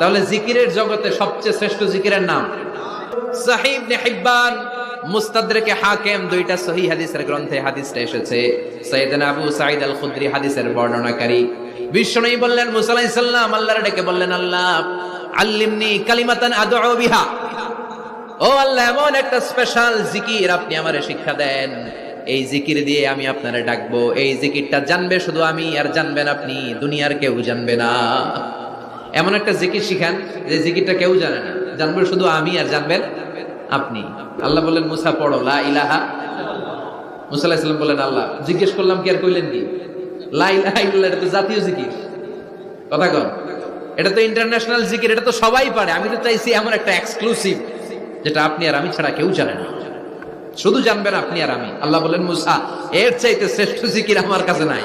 তাহলে জিকিরের জগতে সবচেয়ে শ্রেষ্ঠ জিকিরের নাম সহিহ ইবনে হিব্বান, মুস্তাদরাকে হাকিম, দুইটা সহিহ হাদিসের গ্রন্থে হাদিসটা এসেছে। সাইয়েদনা আবু সাঈদ আল খুদরি হাদিসের বর্ণনাকারী বিশ্বনবী বললেন, মুসা আলাইহিস সালাম আল্লাহর ডেকে বললেন, আল্লাহ আল্লিমনি কালিমাতান আদউ বিহা, ও আল্লাহ এমন একটা স্পেশাল জিকির আপনি আমারে শিক্ষা দেন, এই জিকির দিয়ে আমি আপনারে ডাকবো, এই জিকিরটা জানবে শুধু আমি আর জানবেন আপনি, দুনিয়ার কেউ জানবে না। এমন একটা জিকির শিখান যে জিকিরটা কেউ জানে না, জানবে শুধু আমি আর জানবেন আপনি। আল্লাহ বললেন, মুসা পড়ো লা ইলাহা। মুসা আলাইহিস সালাম বললেন, আল্লাহ জিজ্ঞেস করলাম কি আর কইলেন কি? লা ইলাহা ইল্লাল্লাহ এটা তো জাতীয় জিকির, কথা কন, এটা তো ইন্টারন্যাশনাল জিকির, এটা তো সবাই পারে। আমি তো চাইছি এমন একটা এক্সক্লুসিভ যেটা আপনি আর আমি ছাড়া কেউ জানে না, শুধু জানবেন আপনি আর আমি। আল্লাহ বললেন, মুসা এর চাইতে শ্রেষ্ঠ জিকির আমার কাছে নাই।